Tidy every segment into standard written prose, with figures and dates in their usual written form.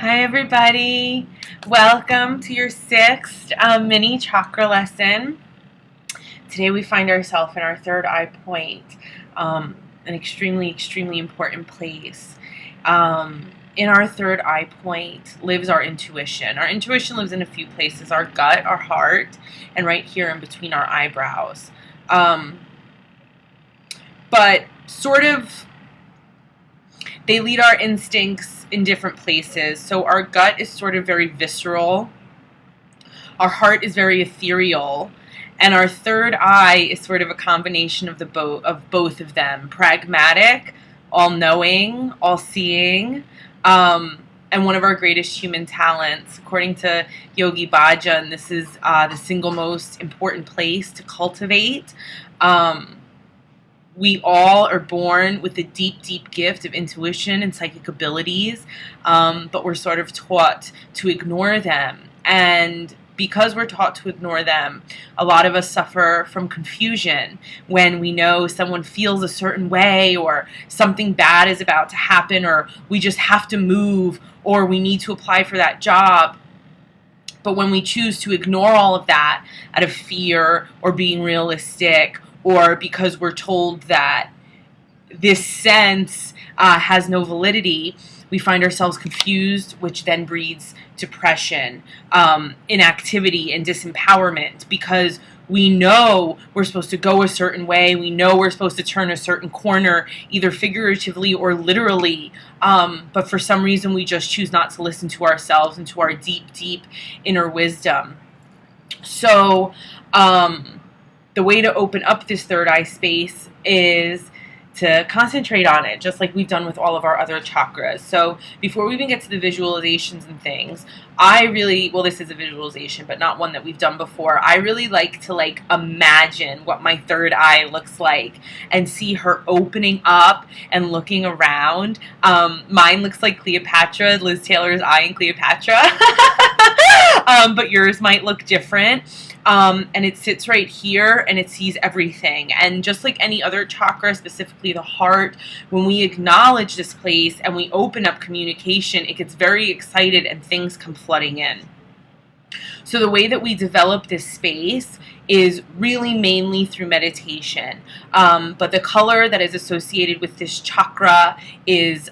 Hi everybody, welcome to your sixth mini chakra lesson. Today we find ourselves in our third eye point, an extremely important place. In our third eye point lives our intuition. Our intuition lives in a few places: our gut, our heart, and right here in between our eyebrows. But sort of they lead our instincts in different places. So our gut is sort of very visceral, our heart is very ethereal, and our third eye is sort of a combination of both of them: pragmatic, all-knowing, all-seeing, and one of our greatest human talents. According to Yogi Bhajan, this is the single most important place to cultivate. We all are born with a deep gift of intuition and psychic abilities, but we're sort of taught to ignore them. And because we're taught to ignore them, a lot of us suffer from confusion when we know someone feels a certain way, or something bad is about to happen, or we just have to move, or we need to apply for that job. But when we choose to ignore all of that out of fear or being realistic, or because we're told that this sense has no validity, we find ourselves confused, which then breeds depression, inactivity, and disempowerment, because we know we're supposed to go a certain way. We know we're supposed to turn a certain corner, either figuratively or literally. But for some reason, we just choose not to listen to ourselves and to our deep inner wisdom. So, the way to open up this third eye space is to concentrate on it, just like we've done with all of our other chakras. So before we even get to the visualizations and things, this is a visualization, but not one that we've done before. I really like to imagine what my third eye looks like and see her opening up and looking around. Mine looks like Cleopatra, Liz Taylor's eye in Cleopatra, but yours might look different. And it sits right here and it sees everything. And just like any other chakra, specifically the heart, when we acknowledge this place and we open up communication, it gets very excited and things come flooding in. So the way that we develop this space is really mainly through meditation. But the color that is associated with this chakra is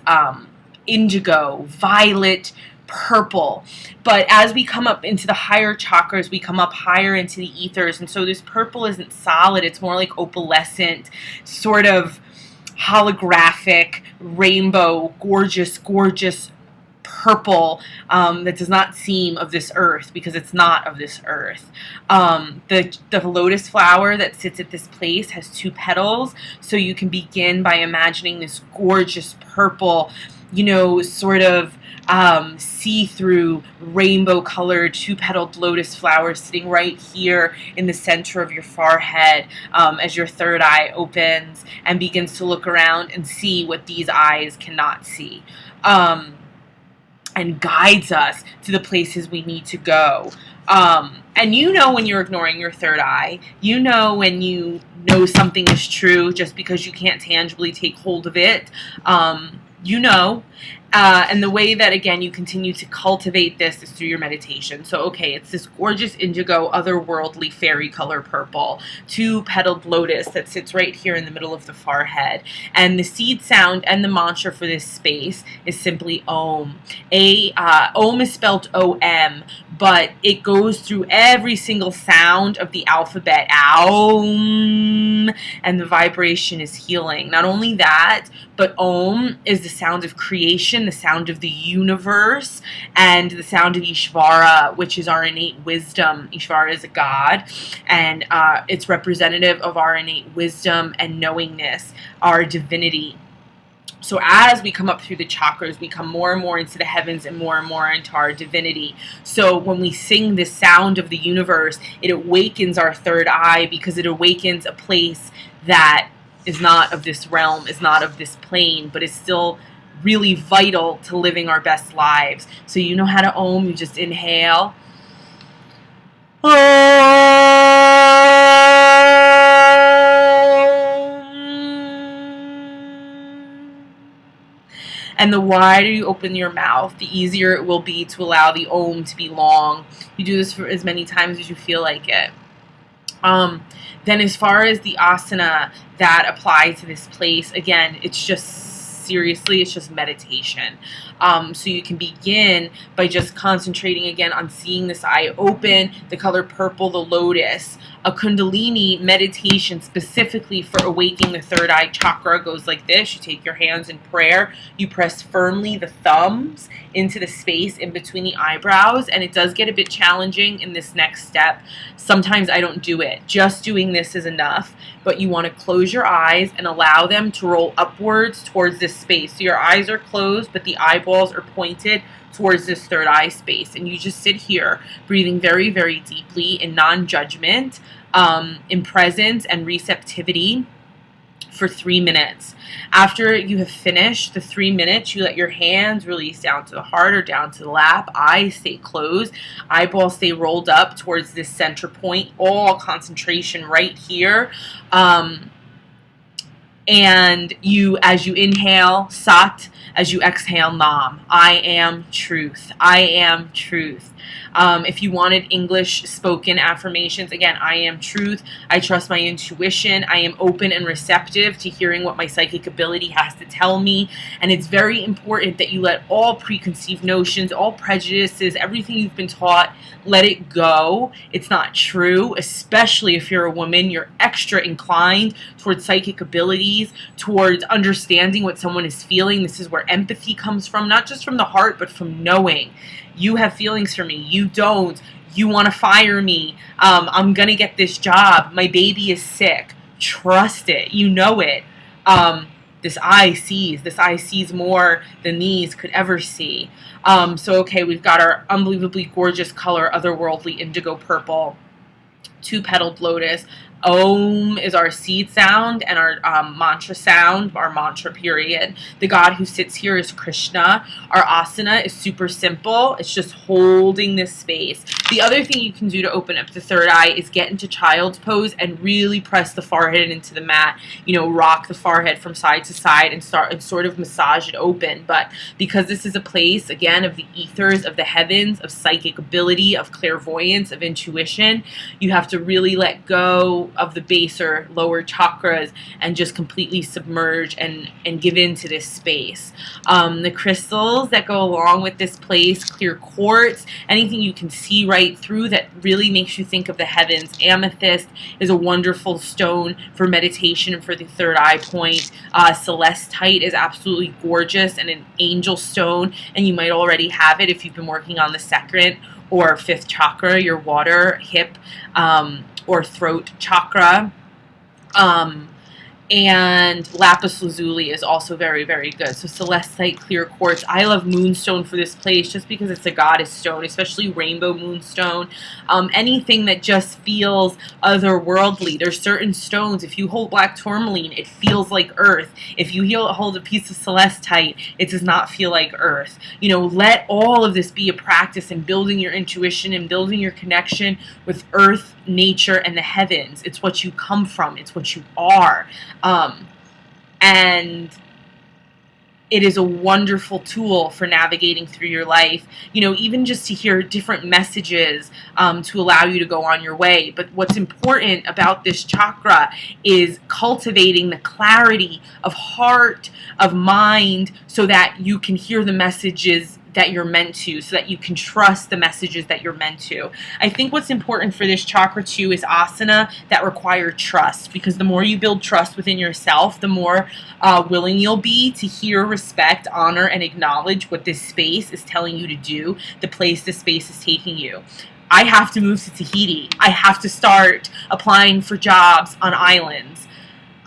indigo, violet, purple. But as we come up into the higher chakras, we come up higher into the ethers, and so this purple isn't solid. It's more like opalescent, sort of holographic, rainbow, gorgeous purple, that does not seem of this earth, because it's not of this earth. The lotus flower that sits at this place has 2 petals, so you can begin by imagining this gorgeous purple, sort of see-through, rainbow-colored 2-petaled lotus flower sitting right here in the center of your forehead, as your third eye opens and begins to look around and see what these eyes cannot see, and guides us to the places we need to go. And when you're ignoring your third eye, when you know something is true just because you can't tangibly take hold of it. And the way that, again, you continue to cultivate this is through your meditation. So, okay, it's this gorgeous indigo, otherworldly, fairy color purple, 2-petaled lotus that sits right here in the middle of the forehead. And the seed sound and the mantra for this space is simply Om. Om is spelled O-M, but it goes through every single sound of the alphabet. Om. And the vibration is healing. Not only that, but Om is the sound of creation, the sound of the universe, and the sound of Ishvara, which is our innate wisdom. Ishvara is a god, and it's representative of our innate wisdom and knowingness, our divinity. So as we come up through the chakras, we come more and more into the heavens and more into our divinity. So when we sing the sound of the universe, it awakens our third eye, because it awakens a place that is not of this realm, is not of this plane, but is still really vital to living our best lives. So you know how to Om. You just inhale. And the wider you open your mouth, the easier it will be to allow the Om to be long. You do this for as many times as you feel like it. Then as far as the asana that apply to this place, again, it's just seriously, it's just meditation. So you can begin by just concentrating again on seeing this eye open, the color purple, the lotus. A Kundalini meditation specifically for awakening the third eye chakra goes like this. You take your hands in prayer, you press firmly the thumbs into the space in between the eyebrows, and it does get a bit challenging in this next step. Sometimes I don't do it. Just doing this is enough, but you want to close your eyes and allow them to roll upwards towards this space. So your eyes are closed, but the eyeballs are pointed towards this third eye space. And you just sit here, breathing very, very deeply in non-judgment, in presence and receptivity for 3 minutes. After you have finished the 3 minutes, you let your hands release down to the heart or down to the lap. Eyes stay closed. Eyeballs stay rolled up towards this center point. All concentration right here. And you, as you inhale, Sat. As you exhale, Nam. I am truth. I am truth. If you wanted English spoken affirmations, again, I am truth. I trust my intuition. I am open and receptive to hearing what my psychic ability has to tell me. And it's very important that you let all preconceived notions, all prejudices, everything you've been taught, let it go. It's not true, especially if you're a woman. You're extra inclined towards psychic abilities, towards understanding what someone is feeling. This is where empathy comes from, not just from the heart, but from knowing. You have feelings for me. You don't. You want to fire me. I'm going to get this job. My baby is sick. Trust it. You know it. This eye sees. This eye sees more than these could ever see. So, okay, we've got our unbelievably gorgeous color, otherworldly indigo purple, two-petaled lotus. Om is our seed sound and our mantra sound, our mantra period. The God who sits here is Krishna. Our asana is super simple. It's just holding this space. The other thing you can do to open up the third eye is get into child's pose and really press the forehead into the mat. You know, rock the forehead from side to side and start and sort of massage it open. But because this is a place, again, of the ethers, of the heavens, of psychic ability, of clairvoyance, of intuition, you have to really let go of the baser lower chakras and just completely submerge and give into this space. The crystals that go along with this place, clear quartz, anything you can see right through that really makes you think of the heavens. Amethyst is a wonderful stone for meditation and for the third eye point. Celestite is absolutely gorgeous and an angel stone, and you might already have it if you've been working on the second or fifth chakra, your water, hip, or throat chakra. And lapis lazuli is also very, very good. So celestite, clear quartz. I love moonstone for this place just because it's a goddess stone, especially rainbow moonstone. Anything that just feels otherworldly. There's certain stones, if you hold black tourmaline, it feels like earth. If you hold a piece of celestite, it does not feel like earth. You know, let all of this be a practice in building your intuition and building your connection with earth, nature, and the heavens. It's what you come from. It's what you are. And it is a wonderful tool for navigating through your life, you know, even just to hear different messages to allow you to go on your way. But what's important about this chakra is cultivating the clarity of heart, of mind, so that you can hear the messages that you're meant to, so that you can trust the messages that you're meant to. I think what's important for this chakra too is asana that require trust, because the more you build trust within yourself, the more willing you'll be to hear, respect, honor, and acknowledge what this space is telling you to do, the place this space is taking you. I have to move to Tahiti. I have to start applying for jobs on islands.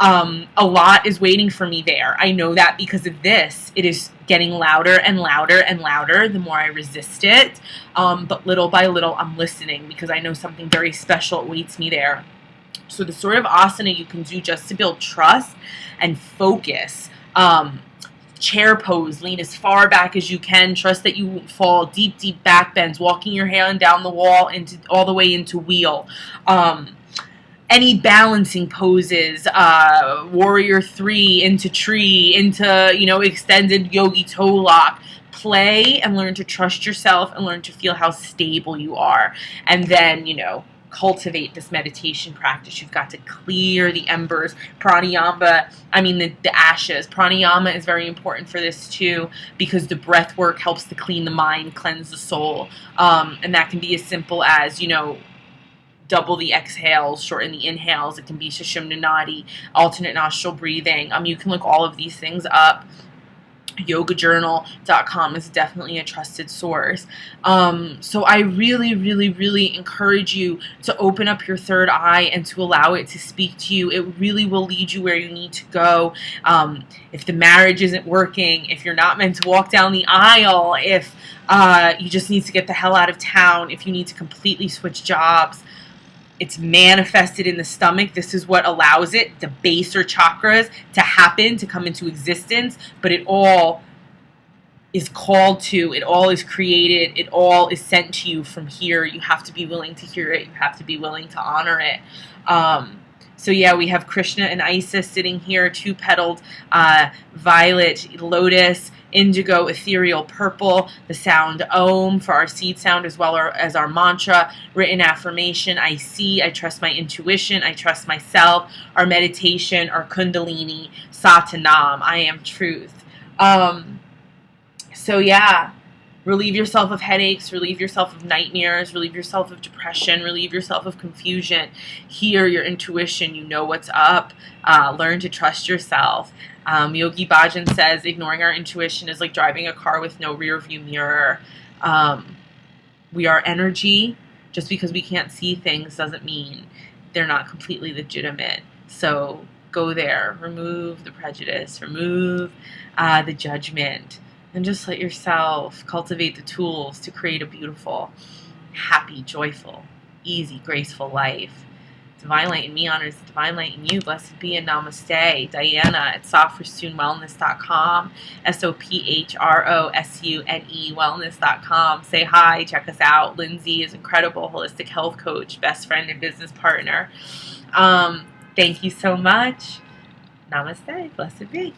A lot is waiting for me there. I know that because of this. It is getting louder and louder and louder the more I resist it. But little by little, I'm listening because I know something very special awaits me there. So the sort of asana you can do just to build trust and focus. Chair pose, lean as far back as you can. Trust that you won't fall. Deep, deep back bends, walking your hand down the wall into all the way into wheel. any balancing poses, warrior 3 into tree, into, you know, extended yogi toe lock. Play and learn to trust yourself and learn to feel how stable you are. And then, you know, cultivate this meditation practice. You've got to clear the embers. Pranayama, the ashes. Pranayama is very important for this too, because the breath work helps to clean the mind, cleanse the soul. And that can be as simple as, you know, double the exhales, shorten the inhales. It can be Sushumna Nadi, alternate nostril breathing. You can look all of these things up. yogajournal.com is definitely a trusted source. So I really, really, really encourage you to open up your third eye and to allow it to speak to you. It really will lead you where you need to go. If the marriage isn't working, if you're not meant to walk down the aisle, if you just need to get the hell out of town, if you need to completely switch jobs, it's manifested in the stomach. This is what allows it, the baser chakras, to happen, to come into existence. But it all is called to, it all is created, it all is sent to you from here. You have to be willing to hear it. You have to be willing to honor it. So yeah, we have Krishna and Isis sitting here, two-petaled violet lotus, indigo, ethereal purple, the sound Om for our seed sound, as well as our mantra, written affirmation, I see, I trust my intuition, I trust myself, our meditation, our kundalini, Satanam, I am truth. So yeah, relieve yourself of headaches, relieve yourself of nightmares, relieve yourself of depression, relieve yourself of confusion. Hear your intuition, you know what's up. Learn to trust yourself. Yogi Bhajan says ignoring our intuition is like driving a car with no rear view mirror. We are energy. Just because we can't see things doesn't mean they're not completely legitimate. So go there, remove the prejudice, remove the judgment, and just let yourself cultivate the tools to create a beautiful, happy, joyful, easy, graceful life. Divine light in me honors the divine light in you. Blessed be and namaste. Diana at softforsoonwellness.com. SOPHROSUNE wellness.com. Say hi, check us out. Lindsay is incredible, holistic health coach, best friend and business partner. Thank you so much. Namaste. Blessed be.